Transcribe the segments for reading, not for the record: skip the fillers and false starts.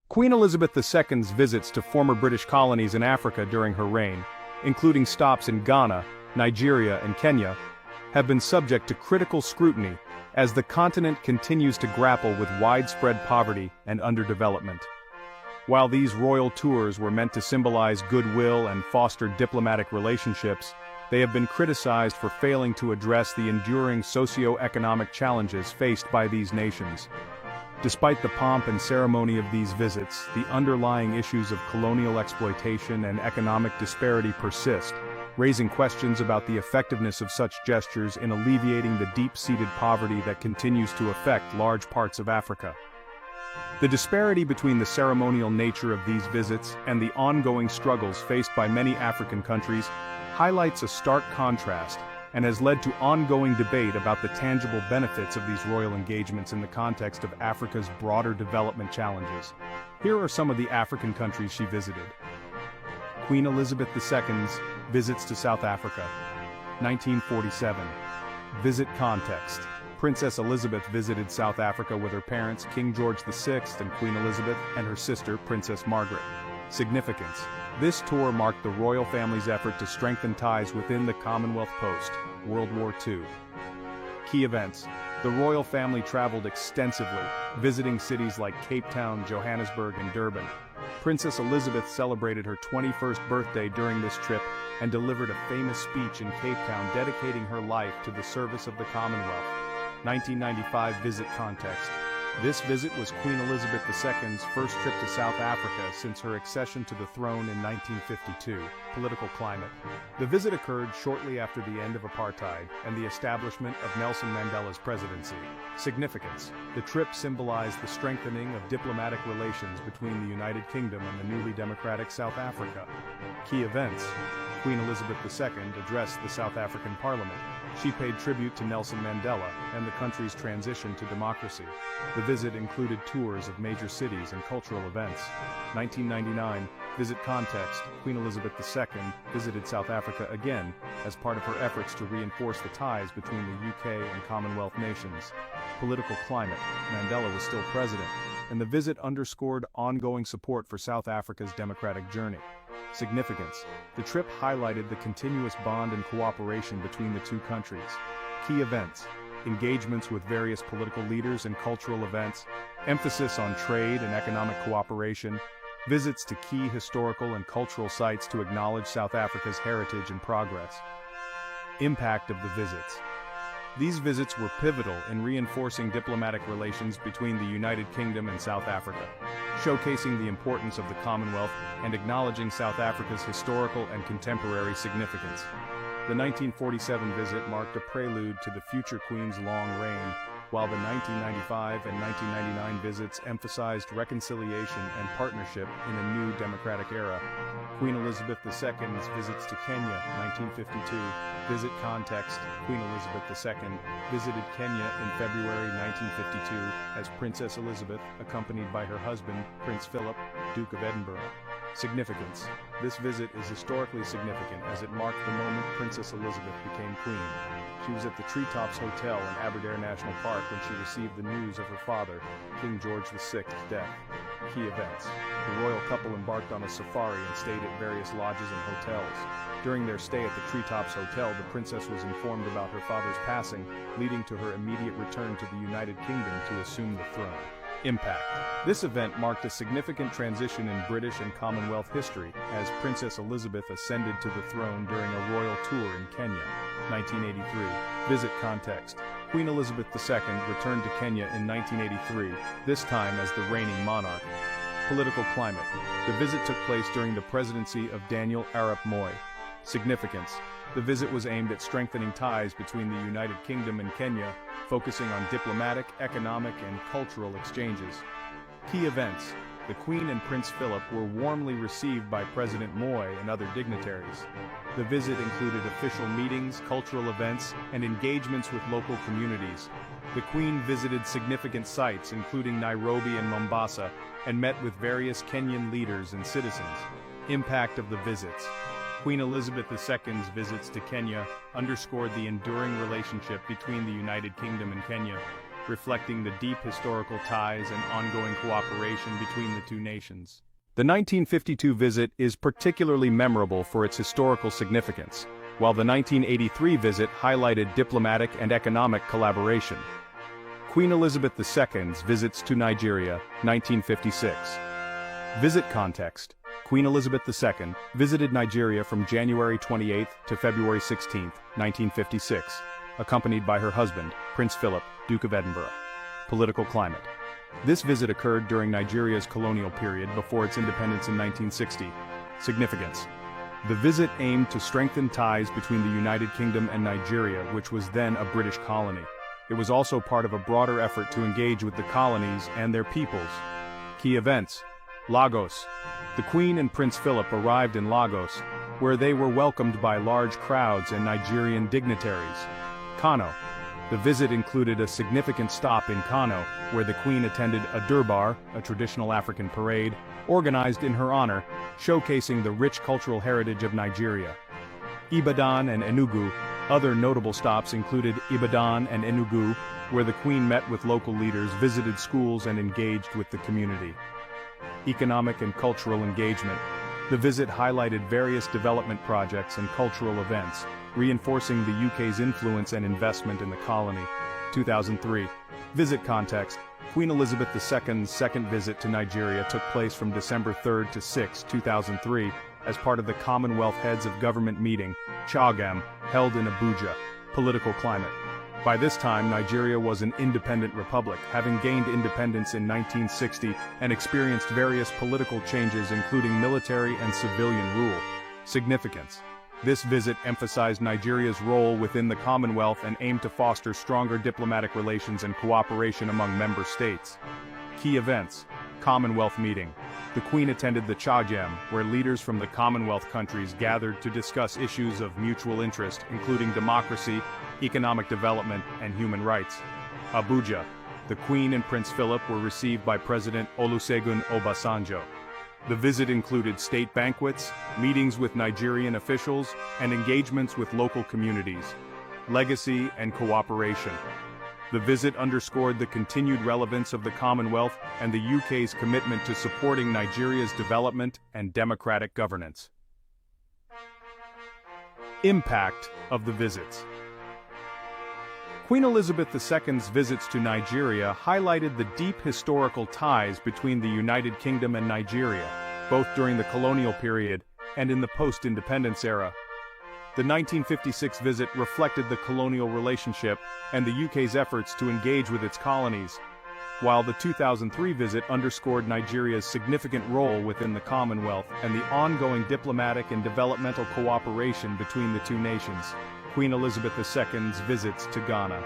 Queen Elizabeth II's visits to former British colonies in Africa during her reign, including stops in Ghana, Nigeria, and Kenya, have been subject to critical scrutiny as the continent continues to grapple with widespread poverty and underdevelopment. While these royal tours were meant to symbolize goodwill and foster diplomatic relationships, they have been criticized for failing to address the enduring socio-economic challenges faced by these nations. Despite the pomp and ceremony of these visits, the underlying issues of colonial exploitation and economic disparity persist, raising questions about the effectiveness of such gestures in alleviating the deep-seated poverty that continues to affect large parts of Africa. The disparity between the ceremonial nature of these visits and the ongoing struggles faced by many African countries highlights a stark contrast and has led to ongoing debate about the tangible benefits of these royal engagements in the context of Africa's broader development challenges. Here are some of the African countries she visited. Queen Elizabeth II's visits to South Africa. 1947. Visit context. Princess Elizabeth visited South Africa with her parents, King George VI and Queen Elizabeth, and her sister, Princess Margaret. Significance. This tour marked the royal family's effort to strengthen ties within the Commonwealth post-World War II. Key events. The royal family traveled extensively, visiting cities like Cape Town, Johannesburg, and Durban. Princess Elizabeth celebrated her 21st birthday during this trip and delivered a famous speech in Cape Town dedicating her life to the service of the Commonwealth. 1995 visit context. This visit was Queen Elizabeth II's first trip to South Africa since her accession to the throne in 1952. Political climate. The visit occurred shortly after the end of apartheid and the establishment of Nelson Mandela's presidency. Significance. The trip symbolized the strengthening of diplomatic relations between the United Kingdom and the newly democratic South Africa. Key events. Queen Elizabeth II addressed the South African Parliament. She paid tribute to Nelson Mandela and the country's transition to democracy. The visit included tours of major cities and cultural events. 1999, visit context. Queen Elizabeth II visited South Africa again as part of her efforts to reinforce the ties between the UK and Commonwealth nations. Political climate. Mandela was still president, and the visit underscored ongoing support for South Africa's democratic journey. Significance. The trip highlighted the continuous bond and cooperation between the two countries. Key events. Engagements with various political leaders and cultural events, emphasis on trade and economic cooperation, visits to key historical and cultural sites to acknowledge South Africa's heritage and progress. Impact of the visits. These visits were pivotal in reinforcing diplomatic relations between the United Kingdom and South Africa, showcasing the importance of the Commonwealth and acknowledging South Africa's historical and contemporary significance. The 1947 visit marked a prelude to the future Queen's long reign, while the 1995 and 1999 visits emphasized reconciliation and partnership in a new democratic era. Queen Elizabeth II's visits to Kenya, 1952. Visit context. Queen Elizabeth II visited Kenya in February 1952 as Princess Elizabeth, accompanied by her husband, Prince Philip, Duke of Edinburgh. Significance. This visit is historically significant as it marked the moment Princess Elizabeth became queen. She was at the Treetops Hotel in Aberdare National Park when she received the news of her father, King George VI's death. Key events. The royal couple embarked on a safari and stayed at various lodges and hotels. During their stay at the Treetops Hotel, the princess was informed about her father's passing, leading to her immediate return to the United Kingdom to assume the throne. Impact. This event marked a significant transition in British and Commonwealth history as Princess Elizabeth ascended to the throne during a royal tour in Kenya. 1983. Visit context. Queen Elizabeth II returned to Kenya in 1983, this time as the reigning monarch. Political climate. The visit took place during the presidency of Daniel Arap Moi. Significance. The visit was aimed at strengthening ties between the United Kingdom and Kenya, focusing on diplomatic, economic, and cultural exchanges. Key events. The Queen and Prince Philip were warmly received by President Moi and other dignitaries. The visit included official meetings, cultural events, and engagements with local communities. The Queen visited significant sites including Nairobi and Mombasa, and met with various Kenyan leaders and citizens. Impact of the visits. Queen Elizabeth II's visits to Kenya underscored the enduring relationship between the United Kingdom and Kenya. reflecting the deep historical ties and ongoing cooperation between the two nations. The 1952 visit is particularly memorable for its historical significance, while the 1983 visit highlighted diplomatic and economic collaboration. Queen Elizabeth II's visits to Nigeria, 1956. Visit context. Queen Elizabeth II visited Nigeria from January 28 to February 16, 1956, accompanied by her husband, Prince Philip, Duke of Edinburgh. Political climate. This visit occurred during Nigeria's colonial period before its independence in 1960. Significance. The visit aimed to strengthen ties between the United Kingdom and Nigeria, which was then a British colony. It was also part of a broader effort to engage with the colonies and their peoples. Key events. Lagos. The Queen and Prince Philip arrived in Lagos, where they were welcomed by large crowds and Nigerian dignitaries. Kano. The visit included a significant stop in Kano, where the Queen attended a Durbar, a traditional African parade, organized in her honor, showcasing the rich cultural heritage of Nigeria. Ibadan and Enugu. Other notable stops included Ibadan and Enugu, where the Queen met with local leaders, visited schools, and engaged with the community. Economic and cultural engagement. The visit highlighted various development projects and cultural events, reinforcing the UK's influence and investment in the colony. 2003. Visit context. Queen Elizabeth II's second visit to Nigeria took place from December 3 to 6, 2003, as part of the Commonwealth Heads of Government meeting, CHAGM, held in Abuja. Political climate. By this time, Nigeria was an independent republic, having gained independence in 1960 and experienced various political changes including military and civilian rule. Significance. This visit emphasized Nigeria's role within the Commonwealth and aimed to foster stronger diplomatic relations and cooperation among member states. Key events. Commonwealth meeting. The Queen attended the CHAGM, where leaders from the Commonwealth countries gathered to discuss issues of mutual interest, including democracy, economic development, and human rights. Abuja. The Queen and Prince Philip were received by President Olusegun Obasanjo. The visit included state banquets, meetings with Nigerian officials, and engagements with local communities. Legacy and cooperation. The visit underscored the continued relevance of the Commonwealth and the UK's commitment to supporting Nigeria's development and democratic governance. Impact of the visits. Queen Elizabeth II's visits to Nigeria highlighted the deep historical ties between the United Kingdom and Nigeria, both during the colonial period and in the post-independence era. The 1956 visit reflected the colonial relationship and the UK's efforts to engage with its colonies, while the 2003 visit underscored Nigeria's significant role within the Commonwealth and the ongoing diplomatic and developmental cooperation between the two nations. Queen Elizabeth II's visits to Ghana.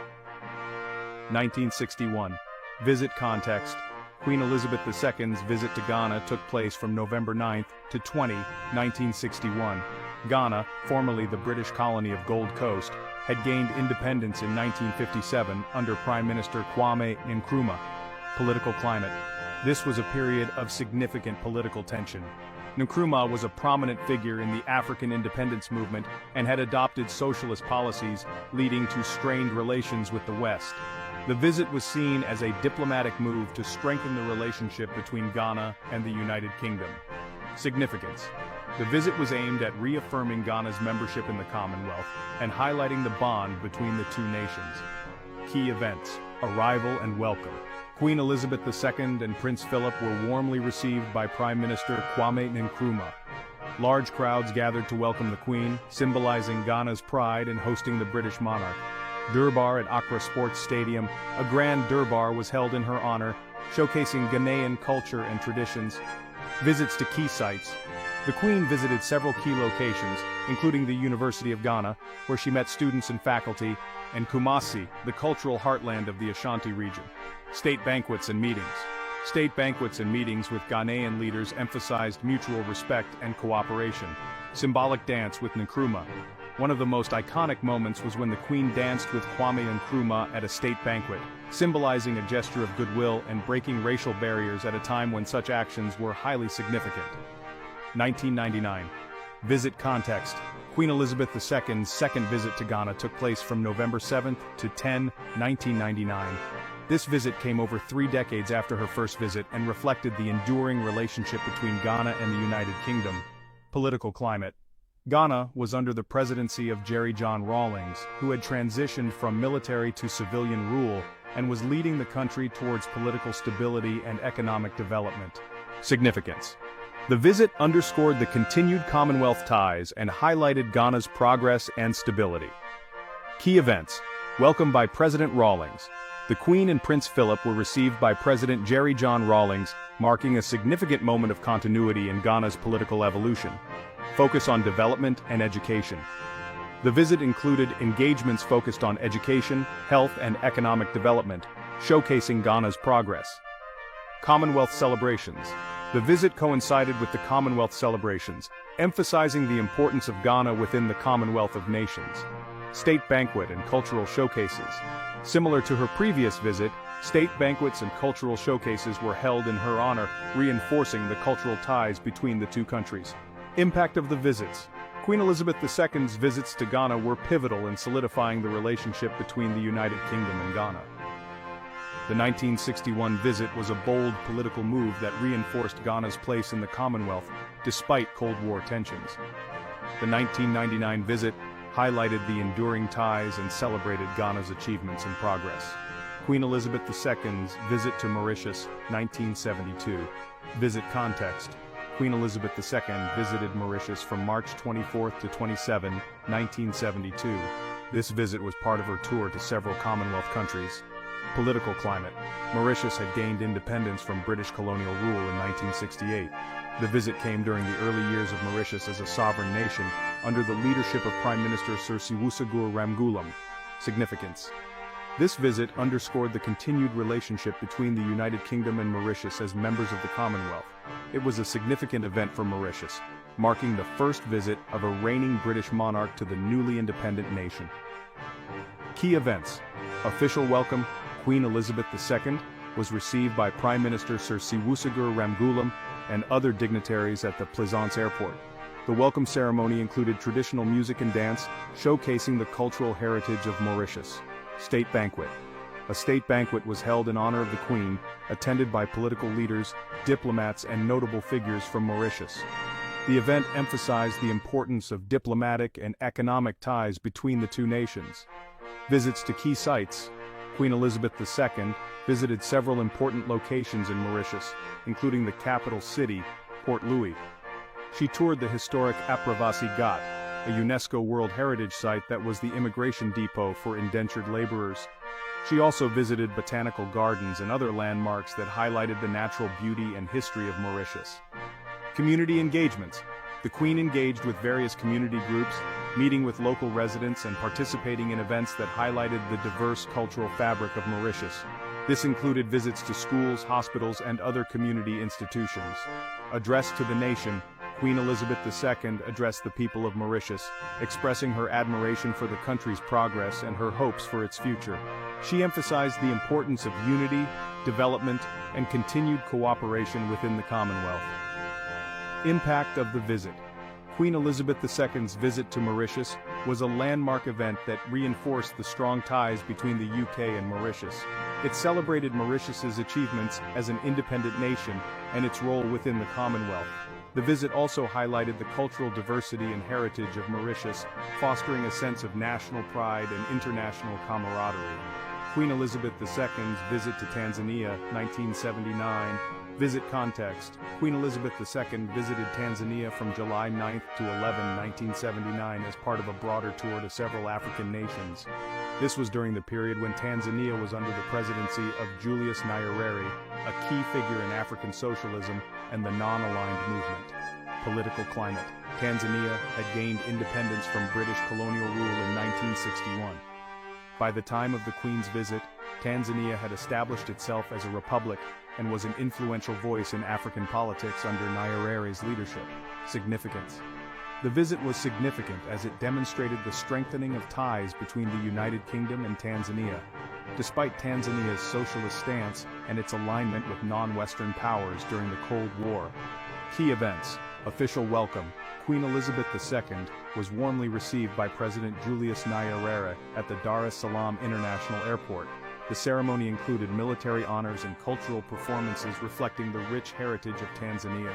1961. Visit context. Queen Elizabeth II's visit to Ghana took place from November 9 to 20, 1961. Ghana, formerly the British colony of Gold Coast, had gained independence in 1957 under Prime Minister Kwame Nkrumah. Political climate. This was a period of significant political tension. Nkrumah was a prominent figure in the African independence movement and had adopted socialist policies, leading to strained relations with the West. The visit was seen as a diplomatic move to strengthen the relationship between Ghana and the United Kingdom. Significance. The visit was aimed at reaffirming Ghana's membership in the Commonwealth and highlighting the bond between the two nations. Key events. Arrival and welcome. Queen Elizabeth II and Prince Philip were warmly received by Prime Minister Kwame Nkrumah. Large crowds gathered to welcome the Queen, symbolizing Ghana's pride in hosting the British monarch. Durbar at Accra Sports Stadium. A grand Durbar was held in her honor, showcasing Ghanaian culture and traditions. Visits to key sites. The Queen visited several key locations, including the University of Ghana, where she met students and faculty, and Kumasi, the cultural heartland of the Ashanti region. State banquets and meetings. State banquets and meetings with Ghanaian leaders emphasized mutual respect and cooperation. Symbolic dance with Nkrumah. One of the most iconic moments was when the Queen danced with Kwame Nkrumah at a state banquet, symbolizing a gesture of goodwill and breaking racial barriers at a time when such actions were highly significant. 1999. Visit context. Queen Elizabeth II's second visit to Ghana took place from November 7 to 10, 1999. This visit came over 3 decades after her first visit and reflected the enduring relationship between Ghana and the United Kingdom. Political climate. Ghana was under the presidency of Jerry John Rawlings, who had transitioned from military to civilian rule and was leading the country towards political stability and economic development. Significance. The visit underscored the continued Commonwealth ties and highlighted Ghana's progress and stability. Key events. Welcome by President Rawlings. The Queen and Prince Philip were received by President Jerry John Rawlings, marking a significant moment of continuity in Ghana's political evolution. Focus on development and education. The visit included engagements focused on education, health, and economic development, showcasing Ghana's progress. Commonwealth celebrations. The visit coincided with the Commonwealth celebrations, emphasizing the importance of Ghana within the Commonwealth of Nations. State banquet and cultural showcases. Similar to her previous visit, state banquets and cultural showcases were held in her honor, reinforcing the cultural ties between the two countries. Impact of the visits. Queen Elizabeth II's visits to Ghana were pivotal in solidifying the relationship between the United Kingdom and Ghana. The 1961 visit was a bold political move that reinforced Ghana's place in the Commonwealth, despite Cold War tensions. The 1999 visit highlighted the enduring ties and celebrated Ghana's achievements and progress. Queen Elizabeth II's visit to Mauritius, 1972. Visit context. Queen Elizabeth II visited Mauritius from March 24 to 27, 1972. This visit was part of her tour to several Commonwealth countries. Political climate. Mauritius had gained independence from British colonial rule in 1968. The visit came during the early years of Mauritius as a sovereign nation, under the leadership of Prime Minister Sir Siwusagur Ramgoolam. Significance. This visit underscored the continued relationship between the United Kingdom and Mauritius as members of the Commonwealth. It was a significant event for Mauritius, marking the first visit of a reigning British monarch to the newly independent nation. Key events. Official welcome. Queen Elizabeth II was received by Prime Minister Sir Siwusagur Ramgoolam and other dignitaries at the Plaisance Airport. The welcome ceremony included traditional music and dance, showcasing the cultural heritage of Mauritius. State banquet. A state banquet was held in honor of the Queen, attended by political leaders, diplomats, and notable figures from Mauritius. The event emphasized the importance of diplomatic and economic ties between the two nations. Visits to key sites. Queen Elizabeth II visited several important locations in Mauritius, including the capital city, Port Louis. She toured the historic Apravasi Ghat, a UNESCO World Heritage Site that was the immigration depot for indentured laborers. She also visited botanical gardens and other landmarks that highlighted the natural beauty and history of Mauritius. Community engagements. The Queen engaged with various community groups, meeting with local residents and participating in events that highlighted the diverse cultural fabric of Mauritius. This included visits to schools, hospitals, and other community institutions. Address to the nation. Queen Elizabeth II addressed the people of Mauritius, expressing her admiration for the country's progress and her hopes for its future. She emphasized the importance of unity, development, and continued cooperation within the Commonwealth. Impact of the visit. Queen Elizabeth II's visit to Mauritius was a landmark event that reinforced the strong ties between the UK and Mauritius. It celebrated Mauritius's achievements as an independent nation and its role within the Commonwealth. The visit also highlighted the cultural diversity and heritage of Mauritius, fostering a sense of national pride and international camaraderie. Queen Elizabeth II's visit to Tanzania, 1979. Visit context. Queen Elizabeth II visited Tanzania from July 9 to 11, 1979 as part of a broader tour to several African nations. This was during the period when Tanzania was under the presidency of Julius Nyerere, a key figure in African socialism and the non-aligned movement. Political climate. Tanzania had gained independence from British colonial rule in 1961. By the time of the Queen's visit, Tanzania had established itself as a republic and was an influential voice in African politics under Nyerere's leadership. Significance. The visit was significant as it demonstrated the strengthening of ties between the United Kingdom and Tanzania. Despite Tanzania's socialist stance and its alignment with non-Western powers during the Cold War. Key events. Official welcome. Queen Elizabeth II was warmly received by President Julius Nyerere at the Dar es Salaam International Airport. The ceremony included military honors and cultural performances reflecting the rich heritage of Tanzania.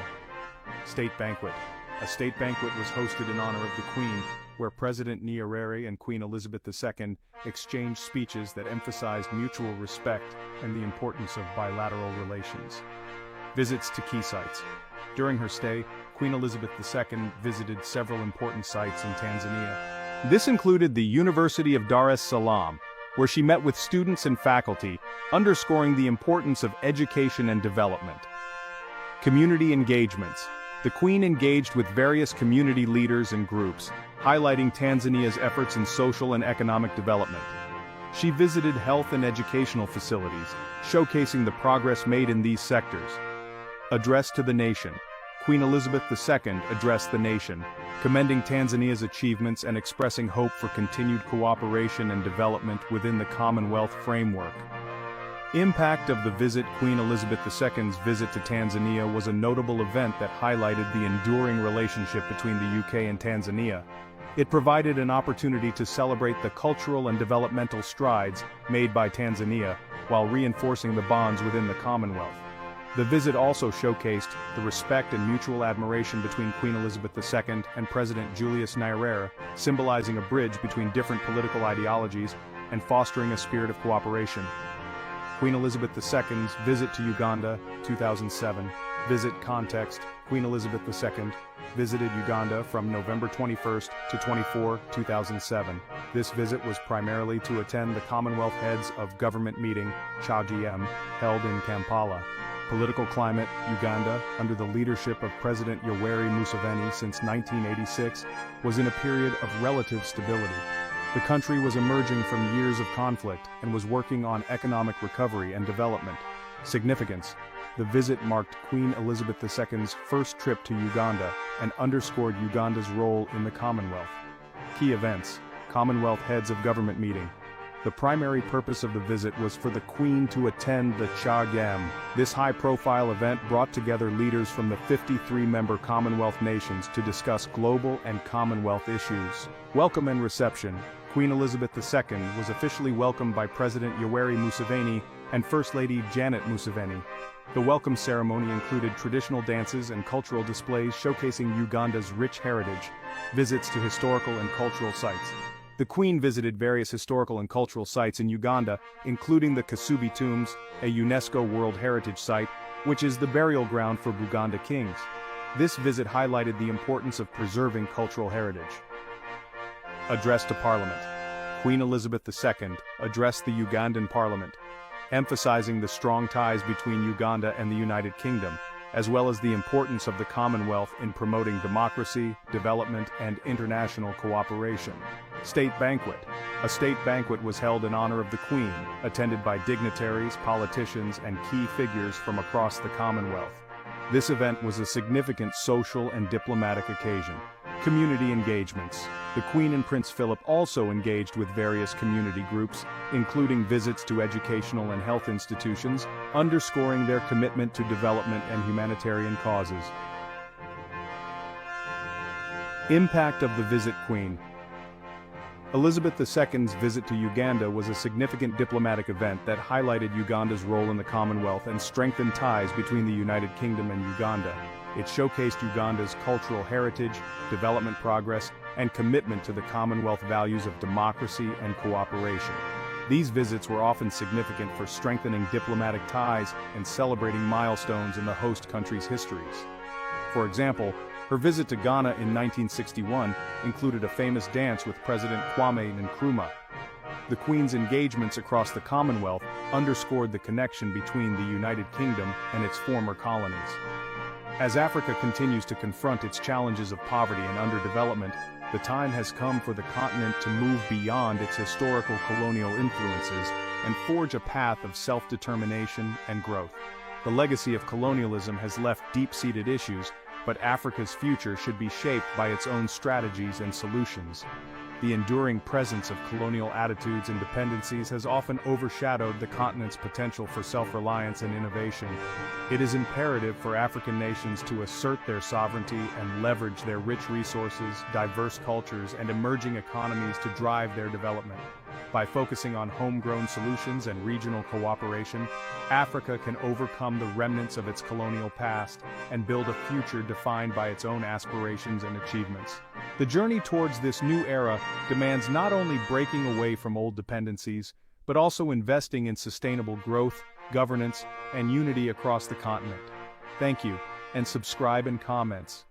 State banquet. A state banquet was hosted in honor of the Queen, where President Nyerere and Queen Elizabeth II exchanged speeches that emphasized mutual respect and the importance of bilateral relations. Visits to key sites. During her stay, Queen Elizabeth II visited several important sites in Tanzania. This included the University of Dar es Salaam, where she met with students and faculty, underscoring the importance of education and development. Community engagements. The Queen engaged with various community leaders and groups, highlighting Tanzania's efforts in social and economic development. She visited health and educational facilities, showcasing the progress made in these sectors. Address to the nation. Queen Elizabeth II addressed the nation, commending Tanzania's achievements and expressing hope for continued cooperation and development within the Commonwealth framework. Impact of the visit. Queen Elizabeth II's visit to Tanzania was a notable event that highlighted the enduring relationship between the UK and Tanzania. It provided an opportunity to celebrate the cultural and developmental strides made by Tanzania, while reinforcing the bonds within the Commonwealth. The visit also showcased the respect and mutual admiration between Queen Elizabeth II and President Julius Nyerere, symbolizing a bridge between different political ideologies and fostering a spirit of cooperation. Queen Elizabeth II's visit to Uganda, 2007. Visit context. Queen Elizabeth II visited Uganda from November 21 to 24, 2007. This visit was primarily to attend the Commonwealth Heads of Government meeting, CHAGM, held in Kampala. Political climate. Uganda, under the leadership of President Yoweri Museveni since 1986, was in a period of relative stability. The country was emerging from years of conflict and was working on economic recovery and development. Significance. The visit marked Queen Elizabeth II's first trip to Uganda and underscored Uganda's role in the Commonwealth. Key events. Commonwealth Heads of Government meeting. The primary purpose of the visit was for the Queen to attend the CHAGM. This high-profile event brought together leaders from the 53-member Commonwealth nations to discuss global and Commonwealth issues. Welcome and reception. Queen Elizabeth II was officially welcomed by President Yoweri Museveni and First Lady Janet Museveni. The welcome ceremony included traditional dances and cultural displays showcasing Uganda's rich heritage. Visits to historical and cultural sites. The Queen visited various historical and cultural sites in Uganda, including the Kasubi Tombs, a UNESCO World Heritage Site, which is the burial ground for Buganda kings. This visit highlighted the importance of preserving cultural heritage. Address to Parliament. Queen Elizabeth II addressed the Ugandan Parliament, emphasizing the strong ties between Uganda and the United Kingdom, as well as the importance of the Commonwealth in promoting democracy, development, and international cooperation. State banquet. A state banquet was held in honor of the Queen, attended by dignitaries, politicians, and key figures from across the Commonwealth. This event was a significant social and diplomatic occasion. Community engagements. The Queen and Prince Philip also engaged with various community groups, including visits to educational and health institutions, underscoring their commitment to development and humanitarian causes. Impact of the visit. Queen Elizabeth II's visit to Uganda was a significant diplomatic event that highlighted Uganda's role in the Commonwealth and strengthened ties between the United Kingdom and Uganda. It showcased Uganda's cultural heritage, development progress, and commitment to the Commonwealth values of democracy and cooperation. These visits were often significant for strengthening diplomatic ties and celebrating milestones in the host country's histories. For example, her visit to Ghana in 1961 included a famous dance with President Kwame Nkrumah. The Queen's engagements across the Commonwealth underscored the connection between the United Kingdom and its former colonies. As Africa continues to confront its challenges of poverty and underdevelopment, the time has come for the continent to move beyond its historical colonial influences and forge a path of self-determination and growth. The legacy of colonialism has left deep-seated issues, but Africa's future should be shaped by its own strategies and solutions. The enduring presence of colonial attitudes and dependencies has often overshadowed the continent's potential for self-reliance and innovation. It is imperative for African nations to assert their sovereignty and leverage their rich resources, diverse cultures, and emerging economies to drive their development. By focusing on homegrown solutions and regional cooperation, Africa can overcome the remnants of its colonial past and build a future defined by its own aspirations and achievements. The journey towards this new era demands not only breaking away from old dependencies, but also investing in sustainable growth, governance, and unity across the continent. Thank you, and subscribe and comments.